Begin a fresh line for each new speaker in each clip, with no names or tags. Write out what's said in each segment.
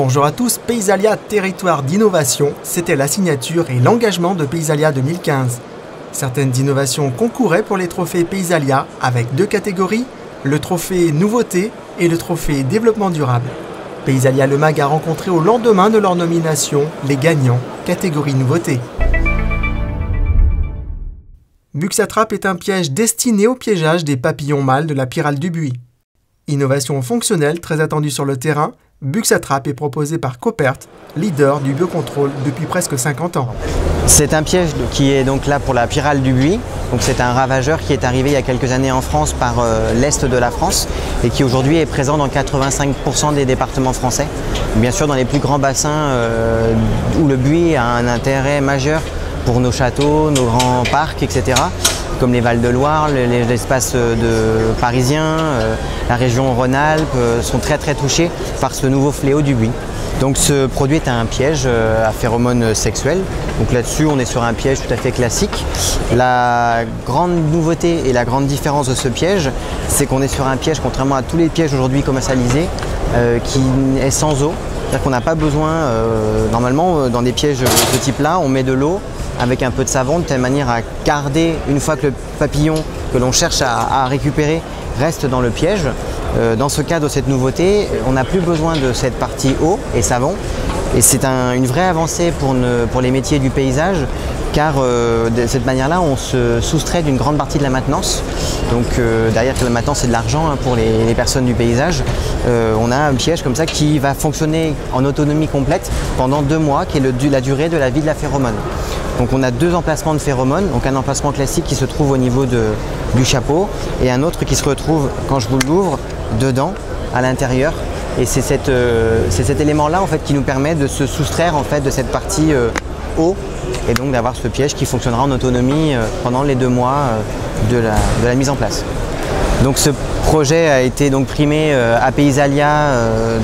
Bonjour à tous, Paysalia, territoire d'innovation, c'était la signature et l'engagement de Paysalia 2015. Certaines innovations concouraient pour les trophées Paysalia avec deux catégories, le trophée Nouveauté et le trophée Développement durable. Paysalia Le Mag a rencontré au lendemain de leur nomination les gagnants, catégorie Nouveauté. Buxatrap est un piège destiné au piégeage des papillons mâles de la pyrale du buis. Innovation fonctionnelle très attendue sur le terrain, Buxatrap est proposé par Copert, leader du biocontrôle depuis presque 50 ans.
C'est un piège qui est donc là pour la pyrale du buis. C'est un ravageur qui est arrivé il y a quelques années en France par l'est de la France et qui aujourd'hui est présent dans 85% des départements français. Bien sûr dans les plus grands bassins où le buis a un intérêt majeur pour nos châteaux, nos grands parcs, etc. Comme les Val-de-Loire, les espaces parisiens, la région Rhône-Alpes sont très touchés par ce nouveau fléau du buis. Donc ce produit est un piège à phéromones sexuels. Donc là-dessus, on est sur un piège tout à fait classique. La grande nouveauté et la grande différence de ce piège, c'est qu'on est sur un piège, contrairement à tous les pièges aujourd'hui commercialisés, qui est sans eau. C'est-à-dire qu'on n'a pas besoin, normalement, dans des pièges de ce type-là, on met de l'eau avec un peu de savon de telle manière à garder, une fois que le papillon que l'on cherche à récupérer reste dans le piège. Dans ce cas de cette nouveauté, on n'a plus besoin de cette partie eau et savon. Et c'est une vraie avancée pour les métiers du paysage, car de cette manière-là, on se soustrait d'une grande partie de la maintenance. Donc derrière la maintenance, c'est de l'argent pour les personnes du paysage. On a un piège comme ça qui va fonctionner en autonomie complète pendant 2 mois, qui est la durée de la vie de la phéromone. Donc on a 2 emplacements de phéromones, donc un emplacement classique qui se trouve au niveau du chapeau et un autre qui se retrouve, quand je vous l'ouvre, dedans, à l'intérieur. Et c'est cet élément-là en fait, qui nous permet de se soustraire en fait, de cette partie eau et donc d'avoir ce piège qui fonctionnera en autonomie pendant les 2 mois de la mise en place. Donc ce projet a été donc primé à Paysalia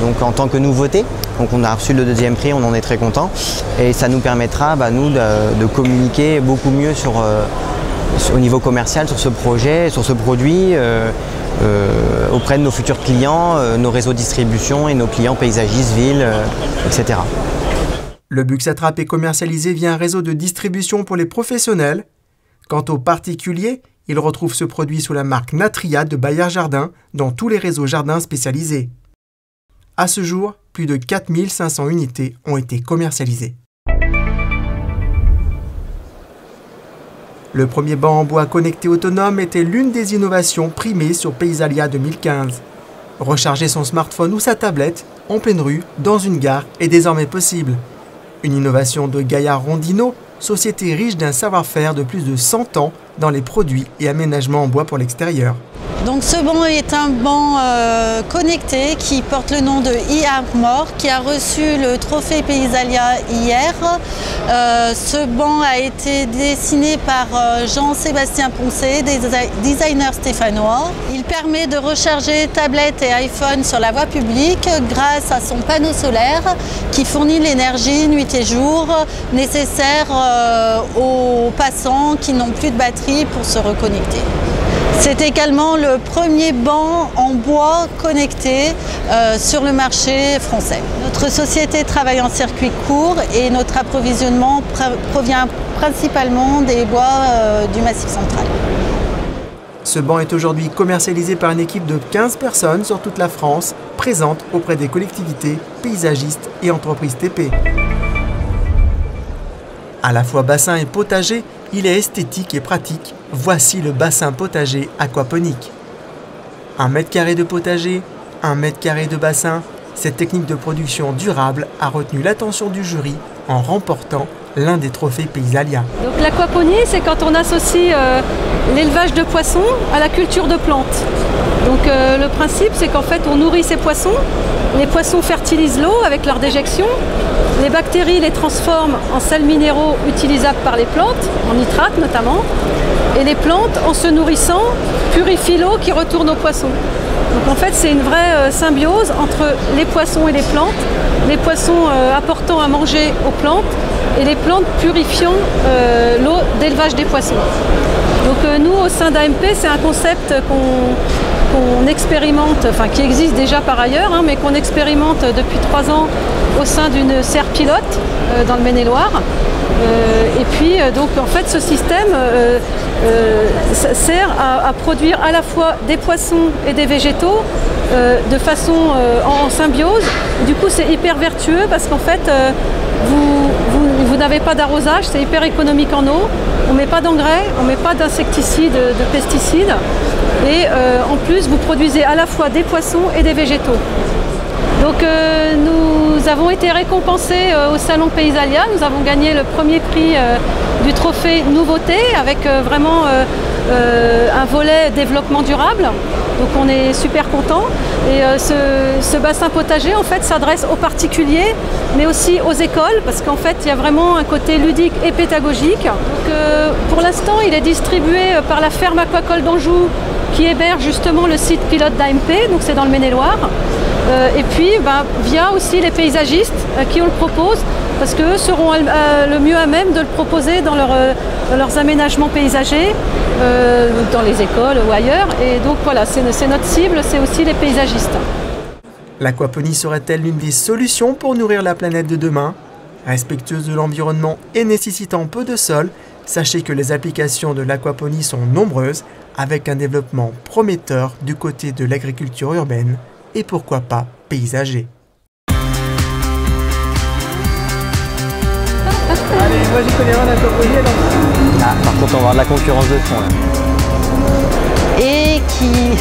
donc en tant que nouveauté. Donc on a reçu le 2e prix, on en est très content. Et ça nous permettra, nous, de communiquer beaucoup mieux au niveau commercial sur ce projet, sur ce produit, auprès de nos futurs clients, nos réseaux de distribution et nos clients paysagistes, villes, etc.
Le Buxatrap est commercialisé via un réseau de distribution pour les professionnels. Quant aux particuliers, ils retrouvent ce produit sous la marque Natria de Bayer Jardin dans tous les réseaux jardins spécialisés. À ce jour, plus de 4500 unités ont été commercialisées. Le premier banc en bois connecté autonome était l'une des innovations primées sur Paysalia 2015. Recharger son smartphone ou sa tablette en pleine rue, dans une gare, est désormais possible. Une innovation de Gaillard Rondino, société riche d'un savoir-faire de plus de 100 ans dans les produits et aménagements en bois pour l'extérieur.
Donc ce banc est un banc connecté qui porte le nom de e-Armor, qui a reçu le trophée Paysalia hier. Ce banc a été dessiné par Jean-Sébastien Poncé, designer stéphanois. Il permet de recharger tablettes et iPhone sur la voie publique grâce à son panneau solaire qui fournit l'énergie nuit et jour nécessaire aux passants qui n'ont plus de batterie pour se reconnecter. C'est également le premier banc en bois connecté sur le marché français. Notre société travaille en circuit court et notre approvisionnement provient principalement des bois du Massif central.
Ce banc est aujourd'hui commercialisé par une équipe de 15 personnes sur toute la France, présente auprès des collectivités, paysagistes et entreprises TP. À la fois bassin et potager, il est esthétique et pratique. Voici le bassin potager aquaponique. 1 mètre carré de potager, 1 mètre carré de bassin. Cette technique de production durable a retenu l'attention du jury en remportant l'un des trophées Paysalia.
Donc l'aquaponie, c'est quand on associe l'élevage de poissons à la culture de plantes. Donc le principe, c'est qu'en fait, on nourrit ces poissons. Les poissons fertilisent l'eau avec leur déjection. Les bactéries les transforment en sels minéraux utilisables par les plantes, en nitrates notamment. Et les plantes, en se nourrissant, purifient l'eau qui retourne aux poissons. Donc en fait, c'est une vraie symbiose entre les poissons et les poissons apportant à manger aux plantes et les plantes purifiant l'eau d'élevage des poissons. Donc nous, au sein d'AMP, c'est un concept qu'on expérimente, enfin qui existe déjà par ailleurs, mais qu'on expérimente depuis 3 ans au sein d'une serre pilote dans le Maine-et-Loire. Et puis donc en fait ce système ça sert à produire à la fois des poissons et des végétaux de façon en symbiose. Du coup c'est hyper vertueux parce qu'en fait vous n'avez pas d'arrosage, c'est hyper économique en eau, on ne met pas d'engrais, on ne met pas d'insecticides, de pesticides et en plus vous produisez à la fois des poissons et des végétaux. Donc nous avons été récompensés au Salon Paysalia, nous avons gagné le premier prix du trophée Nouveauté avec vraiment un volet développement durable. Donc on est super contents et ce bassin potager en fait s'adresse aux particuliers mais aussi aux écoles parce qu'en fait il y a vraiment un côté ludique et pédagogique. Donc, pour l'instant il est distribué par la ferme aquacole d'Anjou qui héberge justement le site pilote d'AMP, donc c'est dans le Maine-et-Loire. Et puis via aussi les paysagistes qui on le propose parce qu'eux seront le mieux à même de le proposer dans leurs aménagements paysagers, dans les écoles ou ailleurs. Et donc voilà, c'est notre cible, c'est aussi les paysagistes.
L'aquaponie serait-elle l'une des solutions pour nourrir la planète de demain? Respectueuse de l'environnement et nécessitant peu de sol, sachez que les applications de l'aquaponie sont nombreuses, avec un développement prometteur du côté de l'agriculture urbaine et pourquoi pas paysager.
Allez, moi j'y connais rien à l'aquaponie alors.
Ah, par contre on va avoir de la concurrence de fond là.
Et qui